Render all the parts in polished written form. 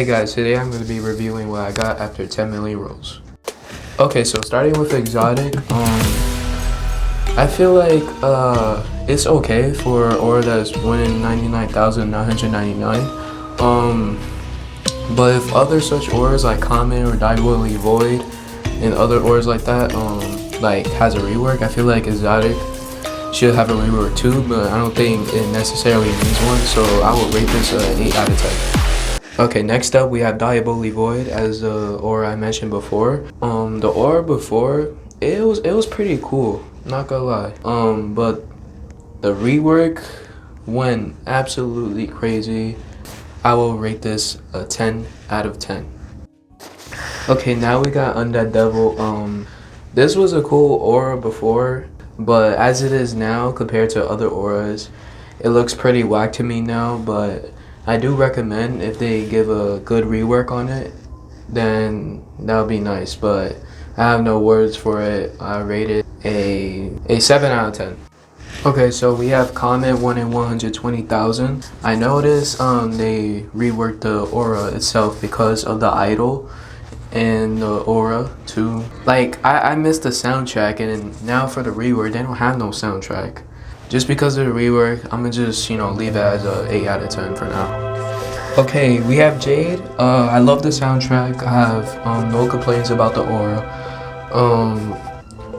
Hey guys, today I'm going to be reviewing what I got after 10 million rolls. Okay, so starting with exotic, I feel like it's okay for aura that's winning 99,999. But if other such auras like common or diabolic void and other auras like that like has a rework, I feel like exotic should have a rework too, but I don't think it necessarily needs one, so I would rate this 8 out of 10. Okay, next up we have Diabolic Void as the aura I mentioned before. The aura before, it was pretty cool, not gonna lie. But the rework went absolutely crazy. I will rate this a 10 out of 10. Okay, now we got Undead Devil. This was a cool aura before, but as it is now compared to other auras, it looks pretty whack to me now, but I do recommend if they give a good rework on it, then that would be nice, but I have no words for it. I rate it a 7 out of 10. Okay, so we have Comet 1 in 120,000. I noticed they reworked the aura itself because of the idol and the aura too. Like, I missed the soundtrack, and now for the rework, they don't have no soundtrack. Just because of the rework, I'm gonna just, leave it as a 8 out of 10 for now. Okay, we have Jade. I love the soundtrack. I have no complaints about the aura.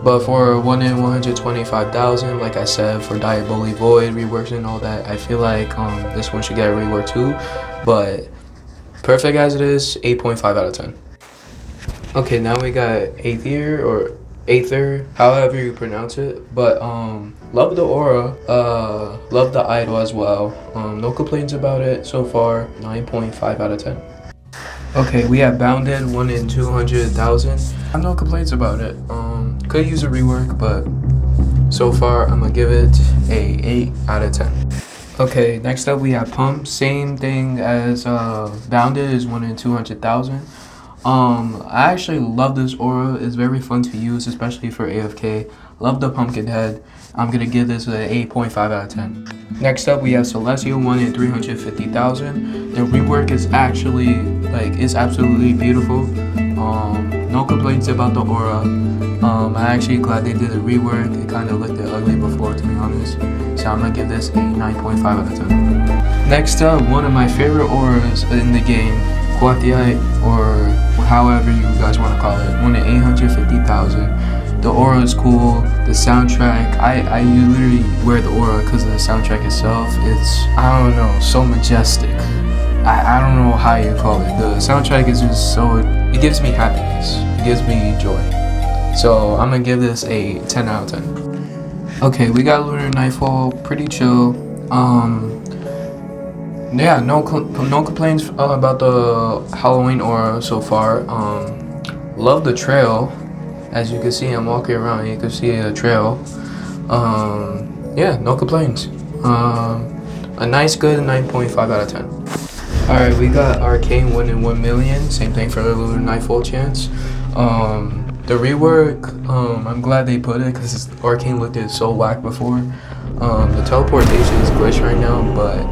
But for 1 in 125,000, like I said, for Diabolic Void reworks and all that, I feel like this one should get a rework too. But perfect as it is, 8.5 out of 10. Okay, now we got Aether or Aether, however you pronounce it. But love the aura, love the idol as well. No complaints about it so far, 9.5 out of 10. Okay, we have Bounded 1 in 200,000. I have no complaints about it. Could use a rework, but so far I'm gonna give it a 8 out of 10. Okay, next up we have Pump. Same thing as Bounded is 1 in 200,000. I actually love this aura. It's very fun to use, especially for AFK. Love the pumpkin head. I'm gonna give this an 8.5 out of 10. Next up we have Celestial 1 in 350,000. The rework is actually it's absolutely beautiful. No complaints about the aura. I'm actually glad they did a rework. It kind of looked ugly before, to be honest. So I'm gonna give this a 9.5 out of 10. Next up, one of my favorite auras in the game, Quathiite, or however you guys want to call it, 1 in 850,000. The aura is cool. The soundtrack, I literally wear the aura because of the soundtrack itself. It's, I don't know, so majestic. I don't know how you call it. The soundtrack is just so, it gives me happiness. It gives me joy. So I'm gonna give this a 10 out of 10. Okay, we got Lunar Nightfall, pretty chill. Yeah, no complaints about the Halloween aura so far. Love the trail. As you can see, I'm walking around. You can see a trail. Yeah, no complaints. A nice, good 9.5 out of 10. All right, we got Arcane 1 in 1 million. Same thing for the Lunar Nightfall chance. The rework, I'm glad they put it because Arcane looked so whack before. The teleportation is glitched right now, but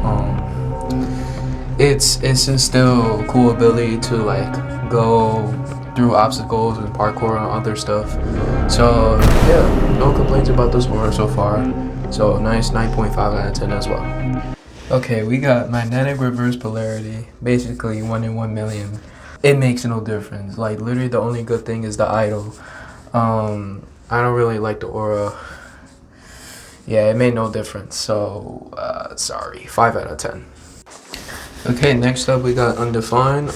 it's just still a cool ability to go through obstacles and parkour and other stuff. So yeah, no complaints about this aura so far. So nice 9.5 out of 10 as well. Okay, we got Magnetic Reverse Polarity, basically 1 in 1 million. It makes no difference. Like, literally the only good thing is the idol. I don't really like the aura. Yeah, it made no difference. So sorry, 5 out of 10. Okay, next up we got Undefined.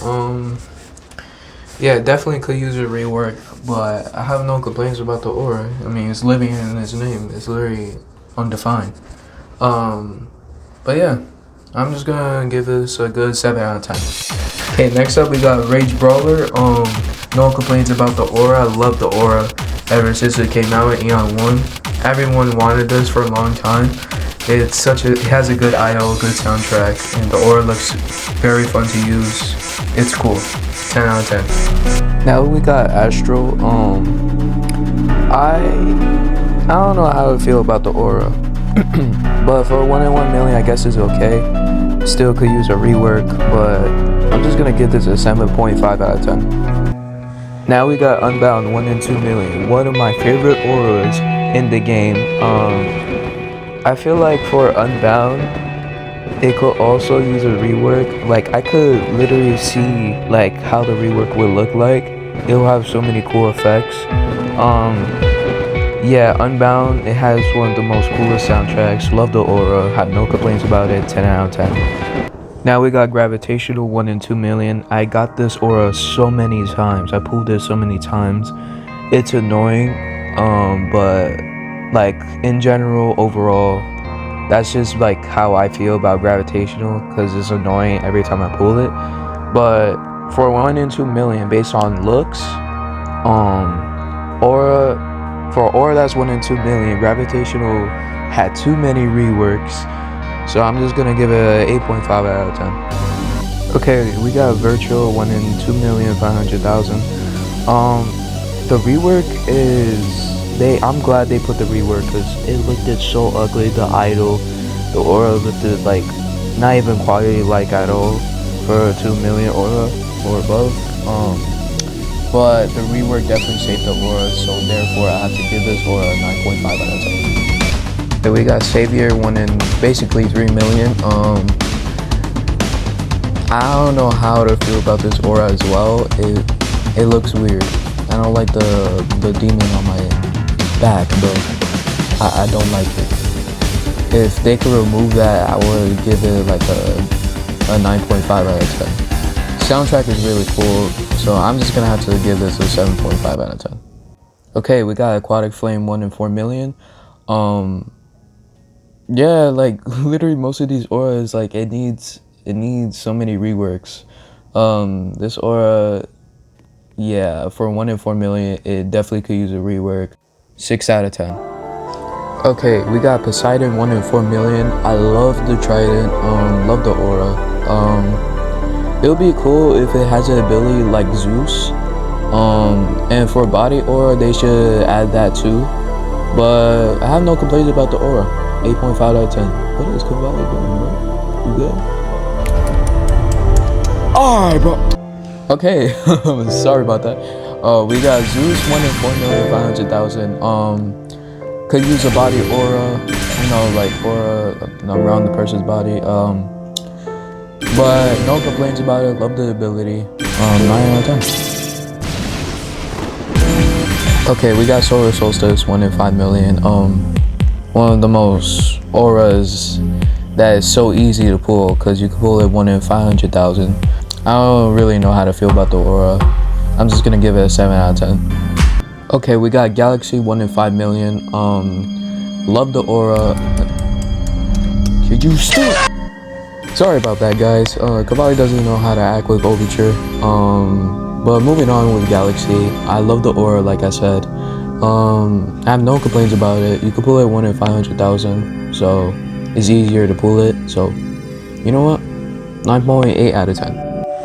Yeah, definitely could use a rework, but I have no complaints about the aura. I mean, it's living in its name. It's literally undefined. But yeah, I'm just gonna give this a good 7 out of 10. Okay, next up we got Rage Brawler. No complaints about the aura. I love the aura ever since it came out in Eon 1. Everyone wanted this for a long time. It has a good idol, good soundtrack, and the aura looks very fun to use. It's cool. 10 out of 10. Now we got Astro. I don't know how I feel about the aura. But for 1 in 1 million, I guess it's okay. Still could use a rework, but I'm just gonna give this a 7.5 out of 10. Now we got Unbound 1 in 2 million. One of my favorite auras in the game. I feel like for Unbound, it could also use a rework. Like I could literally see like how the rework would look like. It'll have so many cool effects. Yeah, Unbound, it has one of the most coolest soundtracks. Love the aura, have no complaints about it, 10 out of 10. Now we got Gravitational 1 in 2 million. I got this aura so many times. I pulled it so many times. It's annoying, but like in general, overall, that's just like how I feel about Gravitational, because it's annoying every time I pull it. But for 1 in 2 million, based on looks, aura, for aura that's 1 in 2 million, Gravitational had too many reworks, so I'm just gonna give it an 8.5 out of 10. Okay, we got Virtual 1 in 2,500,000. The rework is I'm glad they put the rework, because it looked so ugly. The idol, the aura looked like not even quality like at all for a 2 million aura or above. But the rework definitely saved the aura, so therefore I have to give this aura a 9.5 out of 10. Then we got Savior 1 in basically 3 million. I don't know how to feel about this aura as well. It looks weird. I don't like the demon on my back, but I don't like it. If they could remove that, I would give it like a 9.5 out of 10. Soundtrack is really cool, so I'm just gonna have to give this a 7.5 out of 10. Okay, we got Aquatic Flame 1 in 4 million. Yeah, like literally most of these auras, like it needs so many reworks. This aura, yeah, for 1 in 4 million, it definitely could use a rework. 6 out of 10. Okay, we got Poseidon 1 in 4 million. I love the trident, love the aura. It would be cool if it has an ability like Zeus. And for body aura, they should add that too. But I have no complaints about the aura. 8.5 out of 10. What is Cavalli doing, bro? You good? Alright, bro. Okay, sorry about that. We got Zeus 1 in 4,500,000. Could use a body aura, you know, like aura around the person's body. But no complaints about it. Love the ability. 9 out of 10. Okay, we got Solar Solstice 1 in 5 million. One of the most auras that is so easy to pull, because you can pull it 1 in 500,000. I don't really know how to feel about the aura. I'm just gonna give it a 7 out of 10. Okay, we got Galaxy 1 in 5 million. Love the aura. Could you stop? Sorry about that, guys. Cavalli doesn't know how to act with Overture. But moving on with Galaxy, I love the aura, like I said. I have no complaints about it. You can pull it 1 in 500,000, so it's easier to pull it. So, you know what? 9.8 out of 10.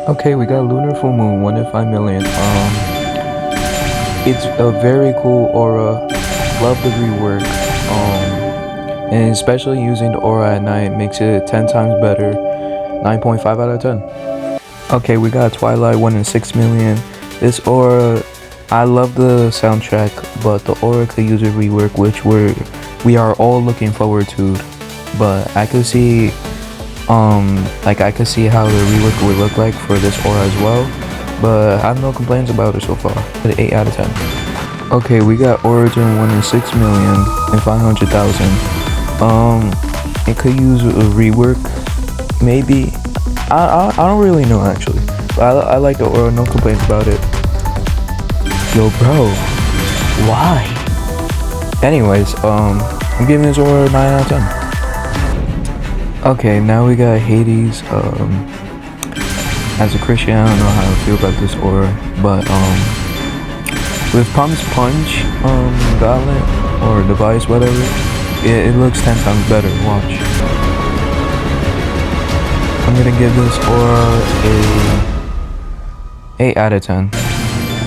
Okay, we got Lunar Full Moon 1 in 5 million. It's a very cool aura. Love the rework. And especially using the aura at night makes it 10 times better. 9.5 out of 10. Okay, we got Twilight 1 in 6 million. This aura, I love the soundtrack, but the aura could use a rework, which we are all looking forward to. But I could see, I could see how the rework would look like for this aura as well. But I have no complaints about it so far. 8 out of 10. Okay, we got Origin 1 in 6 million and 500,000. It could use a rework, maybe. I don't really know actually, but I like the aura, no complaints about it. Yo, bro, why? Anyways, I'm giving this aura 9 out of 10. Okay, now we got Hades. As a Christian, I don't know how to feel about this aura, but with Pump's Punch, Gauntlet or device, whatever. It looks 10 times better. Watch. I'm gonna give this aura a 8 out of 10.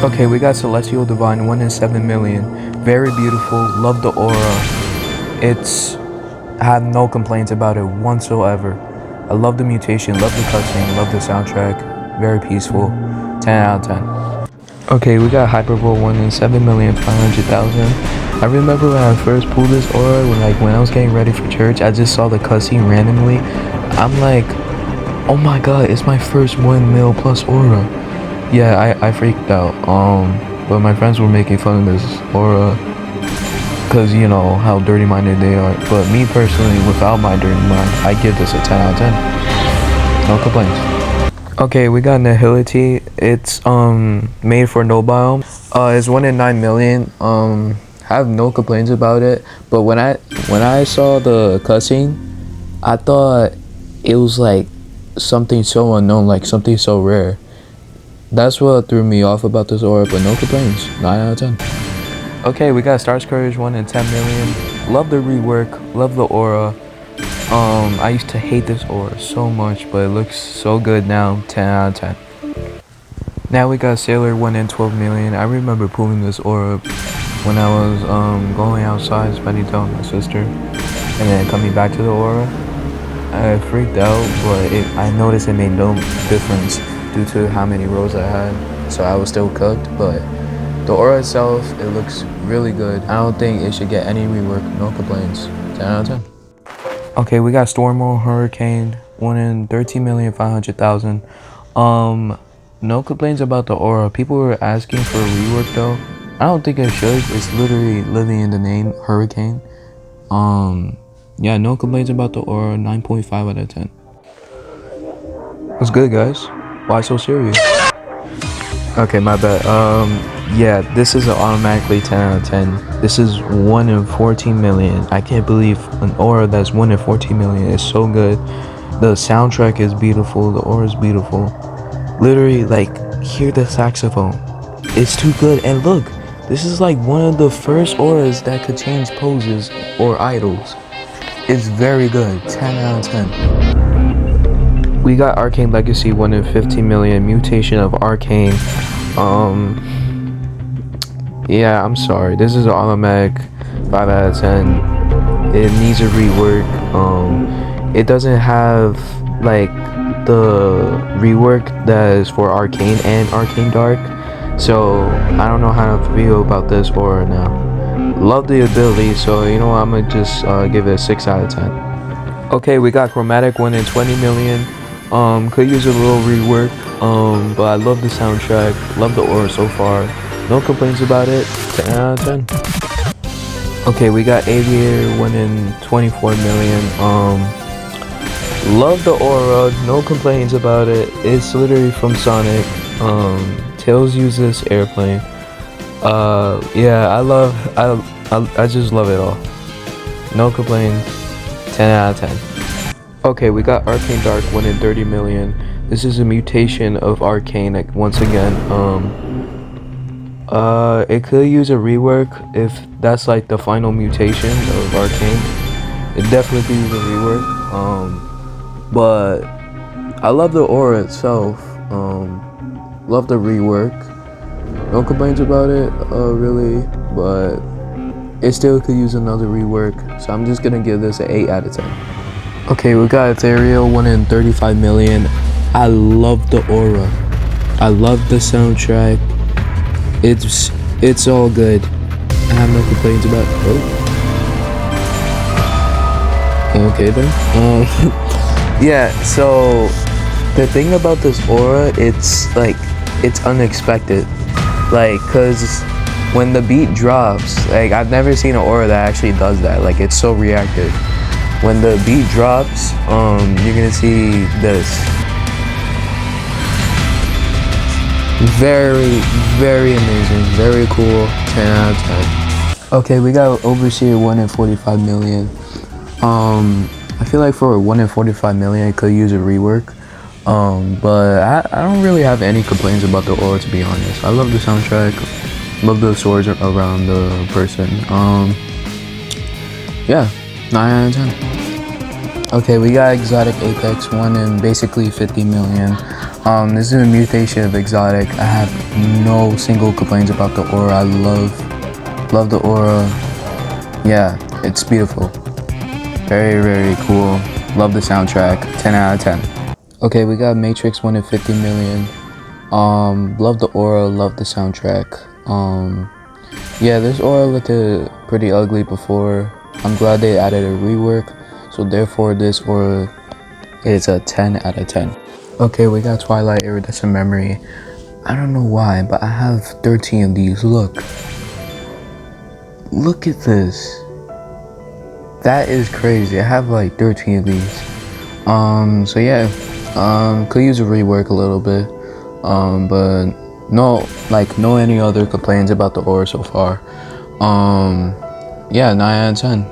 Okay, we got Celestial Divine 1 in 7 million. Very beautiful. Love the aura. I have no complaints about it whatsoever. I love the mutation. Love the cutscene. Love the soundtrack. very peaceful. 10 out of 10. Okay, we got Hyperbole 1 in 7,500,000. I remember when I first pulled this aura, when I was getting ready for church, I just saw the cutscene randomly. I'm like, oh my god, it's my first 1 mil plus aura. Yeah, I freaked out. But my friends were making fun of this aura because you know how dirty minded they are. But me personally, without my dirty mind, I give this a 10 out of 10. No complaints. Okay, we got Nihility. It's made for Nobile. It's 1 in 9 million. I have no complaints about it. But when I saw the cutscene, I thought it was like something so unknown, like something so rare. That's what threw me off about this aura, but no complaints. 9 out of 10. Okay, we got Stars Courage 1 in 10 million. Love the rework, love the aura. I used to hate this aura so much, but it looks so good now. 10 out of 10. Now we got Sailor 1 in 12 million. I remember pulling this aura when I was going outside, spending time with my sister, and then coming back to the aura. I freaked out, but I noticed it made no difference due to how many rolls I had, so I was still cooked. But the aura itself, it looks really good. I don't think it should get any rework. No complaints. 10 out of 10. Okay, we got Stormo Hurricane 1 in 13,500,000. No complaints about the aura. People were asking for a rework though. I don't think it should. It's literally living in the name, Hurricane. Yeah, no complaints about the aura. 9.5 out of 10. What's good, guys? Why so serious? Okay, my bad. Yeah, this is automatically 10 out of 10. This is 1 in 14 million. I can't believe an aura that's 1 in 14 million is so good. The soundtrack is beautiful. The aura is beautiful. Literally, like, hear the saxophone. It's too good. And look, this is like one of the first auras that could change poses or idols. It's very good. 10 out of 10. We got Arcane Legacy 1 in 15 million. Mutation of Arcane. Yeah, I'm sorry. This is an automatic 5 out of 10. It needs a rework. It doesn't have like the rework that is for Arcane and Arcane Dark. So I don't know how to feel about this aura now. Love the ability, so you know what, I'm gonna just give it a 6 out of 10. Okay, we got Chromatic 1 in 20 million. Could use a little rework. But I love the soundtrack. Love the aura so far. No complaints about it. 10 out of 10. Okay, we got Aviator 1 in 24 million. Love the aura. No complaints about it. It's literally from Sonic. Tails uses airplane. Yeah, I just love it all. No complaints. 10 out of 10. Okay, we got Arcane Dark 1 in 30 million. This is a mutation of Arcane, like, once again. It could use a rework if that's like the final mutation of Arcane. It definitely could use a rework. But I love the aura itself. Love the rework. No complaints about it, really, but it still could use another rework. So I'm just gonna give this an 8 out of 10. Okay, we got Ethereal 1 in 35 million. I love the aura. I love the soundtrack. It's all good. I have no complaints about it. Oh. Okay then. Yeah, so the thing about this aura, it's like, it's unexpected. Like, cause when the beat drops, like, I've never seen an aura that actually does that. Like, it's so reactive. When the beat drops, you're gonna see this. Very, very amazing, very cool, 10 out of 10. Okay, we got Overseer 1 in 45 million. I feel like for 1 in 45 million, it could use a rework. But I don't really have any complaints about the aura, to be honest. I love the soundtrack, love the swords around the person. Yeah, 9 out of 10. Okay, we got Exotic Apex 1 in basically 50 million. This is a mutation of Exotic. I have no single complaints about the aura. I love the aura. Yeah, it's beautiful. Very, very cool. Love the soundtrack. 10 out of 10. Okay, we got Matrix 1 in 50 million. Love the aura, love the soundtrack. Yeah, this aura looked pretty ugly before. I'm glad they added a rework, so therefore this aura is a 10 out of 10. Okay, we got Twilight Iridescent Memory. I don't know why, but I have 13 of these. Look at this. That is crazy. I have like 13 of these. So yeah, could use a rework a little bit. But no any other complaints about the aura so far. Yeah, 9 out of 10.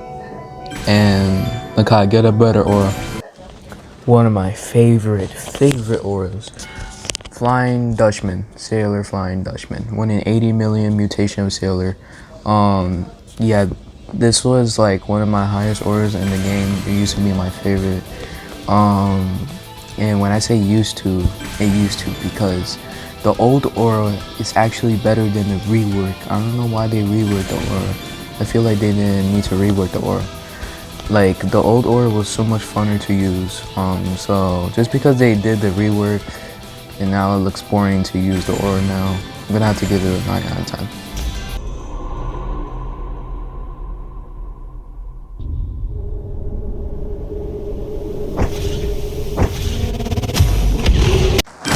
And look how I get a better aura. One of my favorite auras. Flying Dutchman, Sailor Flying Dutchman. 1 in 80 million mutation of Sailor. Yeah, this was like one of my highest auras in the game. It used to be my favorite. And when I say used to, it used to because the old aura is actually better than the rework. I don't know why they reworked the aura. I feel like they didn't need to rework the aura. Like, the old aura was so much funner to use. So just because they did the rework and now it looks boring to use the aura now, I'm gonna have to give it a 9 out of 10.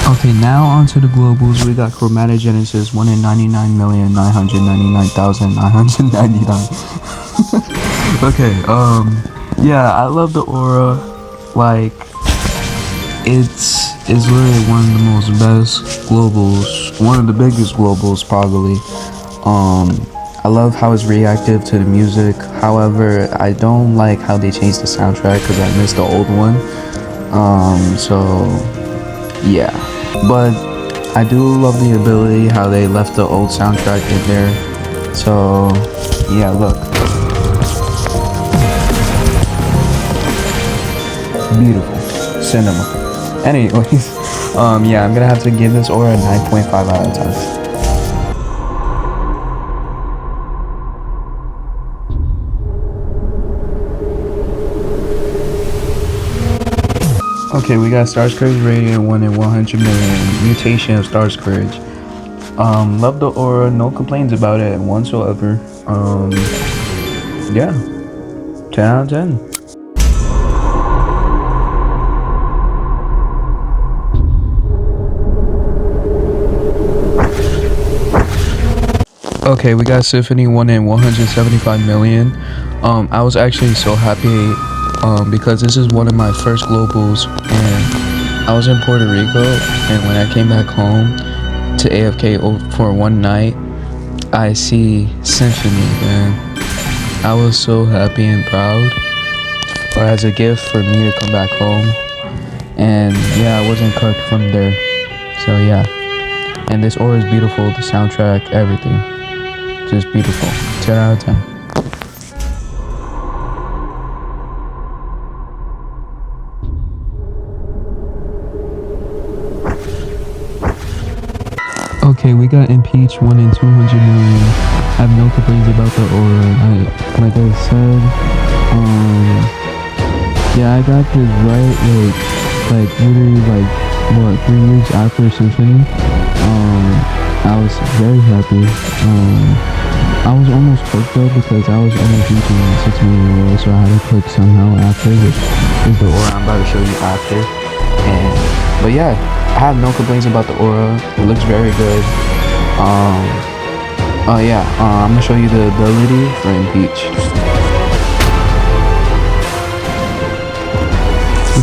Okay, now onto the globals. We got Chromatic Genesis, 1 in 99,999,999. Okay, yeah, I love the aura. Like, it's literally one of the most best globals, one of the biggest globals probably. I love how it's reactive to the music. However, I don't like how they changed the soundtrack because I missed the old one. So yeah, but I do love the ability how they left the old soundtrack in there. So yeah, look, beautiful cinema. Anyways, yeah, I'm gonna have to give this aura a 9.5 out of 10. Okay, we got Starscourge Radiant, 1 in 100 million, mutation of Starscourge. Love the aura, no complaints about it whatsoever. Yeah, 10 out of 10. Okay, we got Symphony 1 in 175 million. I was actually so happy because this is one of my first globals, and I was in Puerto Rico, and when I came back home to AFK for one night, I see Symphony, man. I was so happy and proud as a gift for me to come back home, and yeah, I wasn't cut from there. So yeah, and this aura is beautiful, the soundtrack, everything, just beautiful. 10 out of 10. Okay, we got Impeach 1 in 200 million. I have no complaints about the aura. Like I said, yeah, I got this right, like literally like, what, 3 weeks after Symphony. I was very happy. I was almost cooked though because I was almost reaching 6 million euros, so I had to cook somehow after, which is the aura I'm about to show you after. But yeah, I have no complaints about the aura. It looks very good. Oh yeah, I'm gonna show you the ability for Impeach.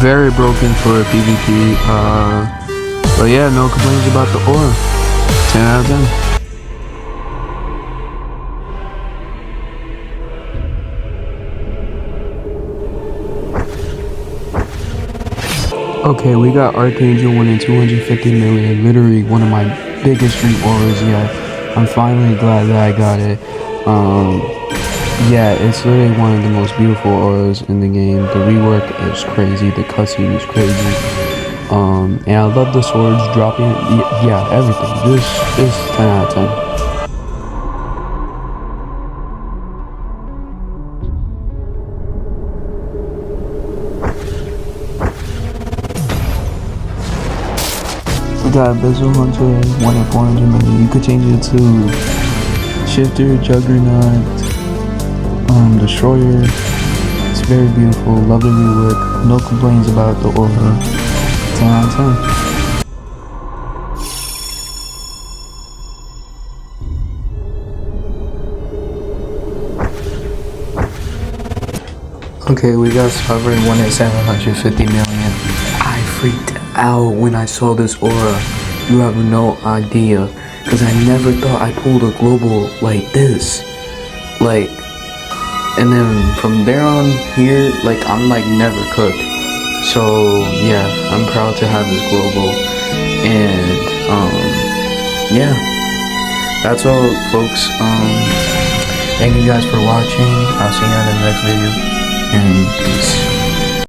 Very broken for PvP. But yeah, no complaints about the aura. 10 out of 10. Okay, we got Archangel 1 in 250 million, literally one of my biggest street auras yet. I'm finally glad that I got it. Yeah, it's literally one of the most beautiful auras in the game. The rework is crazy, the cutscene is crazy. And I love the swords dropping, yeah, everything. This is 10 out of 10. got Bezel Hunter, 1 in 400 million. You could change it to Shifter, Juggernaut, Destroyer. It's very beautiful. Love the rework. No complaints about the aura. 10 out of 10. Okay, we got Sovereign 1 at 750 million. I freaked out when I saw this aura. You have no idea. Because I never thought I pulled a global like this. Like, and then from there on here, like, I'm like never cooked. So, yeah, I'm proud to have this global. And, yeah. That's all, folks. Thank you guys for watching. I'll see you in the next video. And peace.